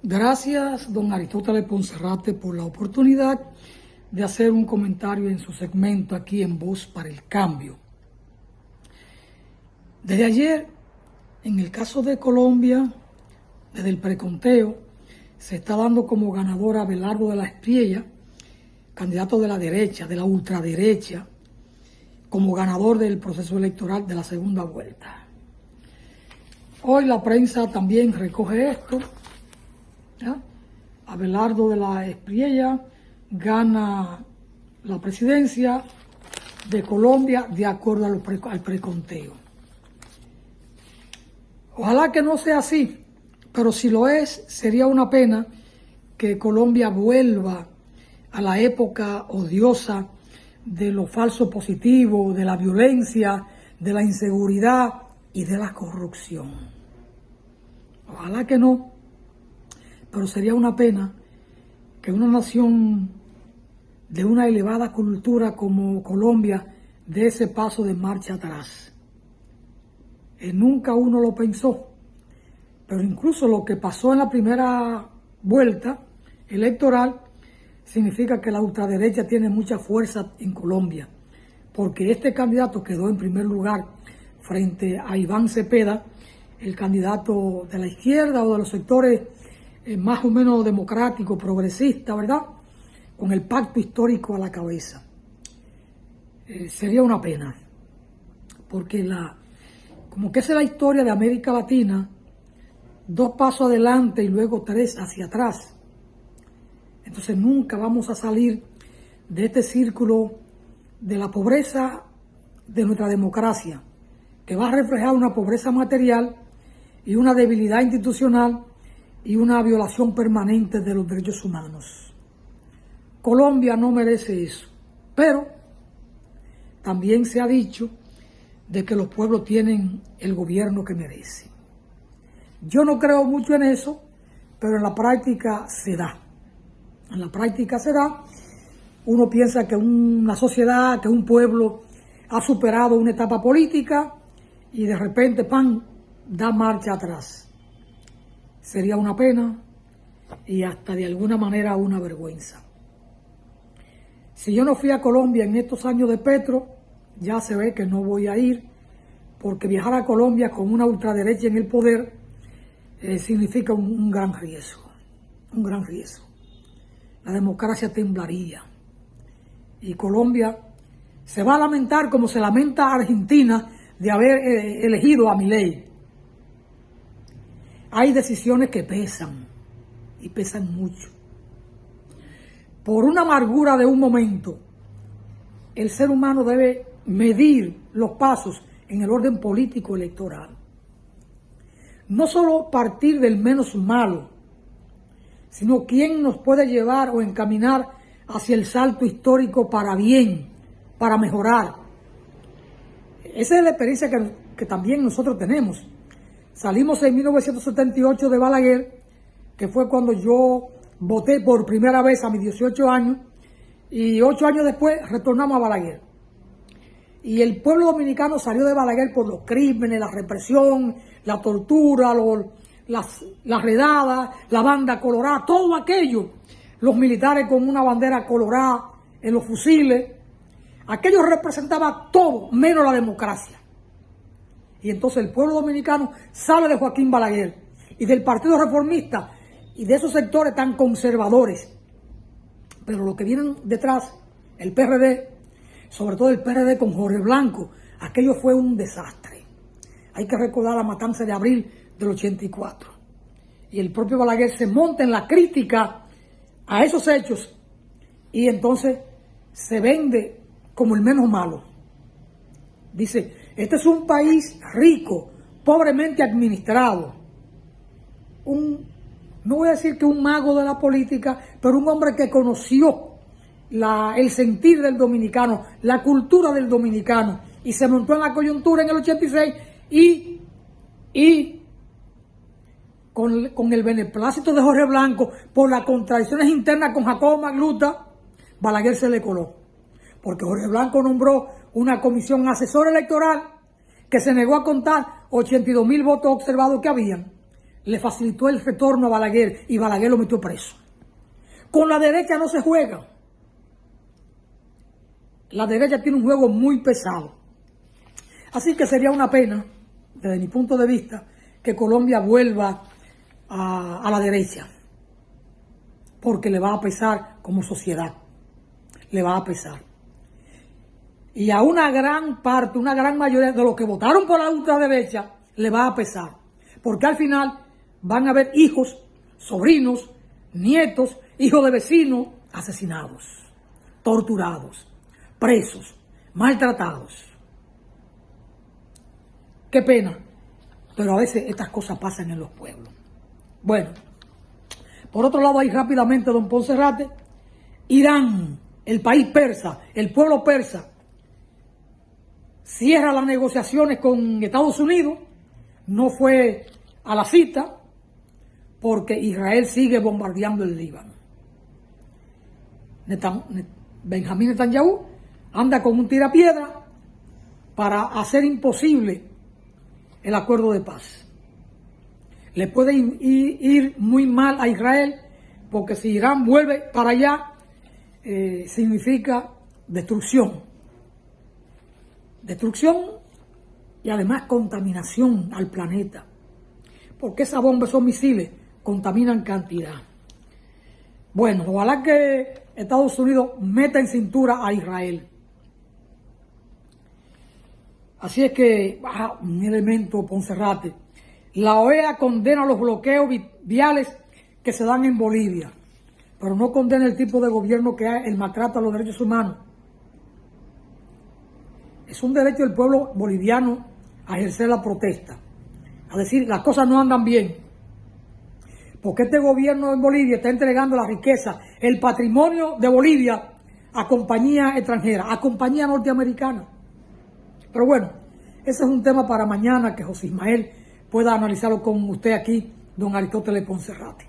Gracias, don Aristóteles Ponserrate, por la oportunidad de hacer un comentario en su segmento aquí en Voz para el Cambio. Desde ayer, en el caso de Colombia, desde el preconteo, se está dando como ganador a Abelardo de la Espriella, candidato de la derecha, de la ultraderecha, como ganador del proceso electoral de la segunda vuelta. Hoy la prensa también recoge esto. Abelardo de la Espriella gana la presidencia de Colombia de acuerdo al preconteo. Ojalá que no sea así, pero si lo es, sería una pena que Colombia vuelva a la época odiosa de lo falso positivo, de la violencia, de la inseguridad y de la corrupción. Ojalá que no. Pero sería una pena que una nación de una elevada cultura como Colombia dé ese paso de marcha atrás. Nunca uno lo pensó, pero incluso lo que pasó en la primera vuelta electoral significa que la ultraderecha tiene mucha fuerza en Colombia, porque este candidato quedó en primer lugar frente a Iván Cepeda, el candidato de la izquierda o de los sectores más o menos democrático, progresista, ¿verdad? Con el pacto histórico a la cabeza. Sería una pena, porque como que esa es la historia de América Latina, 2 pasos adelante y luego 3 hacia atrás. Entonces nunca vamos a salir de este círculo de la pobreza de nuestra democracia, que va a reflejar una pobreza material y una debilidad institucional y una violación permanente de los derechos humanos. Colombia no merece eso, pero también se ha dicho de que los pueblos tienen el gobierno que merecen. Yo no creo mucho en eso, pero en la práctica se da. En la práctica se da. Uno piensa que una sociedad, que un pueblo ha superado una etapa política y de repente, ¡pam!, da marcha atrás. Sería una pena y hasta de alguna manera una vergüenza. Si yo no fui a Colombia en estos años de Petro, ya se ve que no voy a ir, porque viajar a Colombia con una ultraderecha en el poder significa un gran riesgo, un gran riesgo. La democracia temblaría y Colombia se va a lamentar como se lamenta Argentina de haber elegido a Milei. Hay decisiones que pesan y pesan mucho. Por una amargura de un momento, el ser humano debe medir los pasos en el orden político electoral. No solo partir del menos malo, sino quién nos puede llevar o encaminar hacia el salto histórico para bien, para mejorar. Esa es la experiencia que también nosotros tenemos. Salimos en 1978 de Balaguer, que fue cuando yo voté por primera vez a mis 18 años, y 8 años después retornamos a Balaguer. Y el pueblo dominicano salió de Balaguer por los crímenes, la represión, la tortura, las redadas, la banda colorada, todo aquello. Los militares con una bandera colorada en los fusiles. Aquello representaba todo, menos la democracia. Y entonces el pueblo dominicano sale de Joaquín Balaguer y del Partido Reformista y de esos sectores tan conservadores. Pero lo que vienen detrás, el PRD, sobre todo el PRD con Jorge Blanco, aquello fue un desastre. Hay que recordar la matanza de abril del 84. Y el propio Balaguer se monta en la crítica a esos hechos y entonces se vende como el menos malo. Dice, este es un país rico, pobremente administrado. No voy a decir que un mago de la política, pero un hombre que conoció el sentir del dominicano, la cultura del dominicano, y se montó en la coyuntura en el 86 y con el beneplácito de Jorge Blanco, por las contradicciones internas con Jacobo Magluta, Balaguer se le coló. Porque Jorge Blanco nombró una comisión asesora electoral que se negó a contar 82,000 votos observados que habían. le facilitó el retorno a Balaguer y Balaguer lo metió preso. Con la derecha no se juega. La derecha tiene un juego muy pesado. Así que sería una pena, desde mi punto de vista, que Colombia vuelva a la derecha. Porque le va a pesar como sociedad. Le va a pesar. Y a una gran parte, una gran mayoría de los que votaron por la ultraderecha, le va a pesar. Porque al final van a haber hijos, sobrinos, nietos, hijos de vecinos asesinados, torturados, presos, maltratados. Qué pena, pero a veces estas cosas pasan en los pueblos. Bueno, por otro lado, ahí rápidamente, don Ponserrate, Irán, el país persa, el pueblo persa, cierra las negociaciones con Estados Unidos, no fue a la cita, porque Israel sigue bombardeando el Líbano. Benjamín Netanyahu anda con un tirapiedra para hacer imposible el acuerdo de paz. Le puede ir muy mal a Israel, porque si Irán vuelve para allá, significa destrucción. Destrucción y además contaminación al planeta. Porque esas bombas, esos misiles, contaminan cantidad. Bueno, ojalá que Estados Unidos meta en cintura a Israel. Así es que, un elemento, Ponserrate. La OEA condena los bloqueos viales que se dan en Bolivia, pero no condena el tipo de gobierno que hay, el maltrato a los derechos humanos. Es un derecho del pueblo boliviano a ejercer la protesta, a decir, las cosas no andan bien. Porque este gobierno en Bolivia está entregando la riqueza, el patrimonio de Bolivia a compañías extranjeras, a compañías norteamericanas. Pero bueno, ese es un tema para mañana que José Ismael pueda analizarlo con usted aquí, don Aristóteles Ponserrate.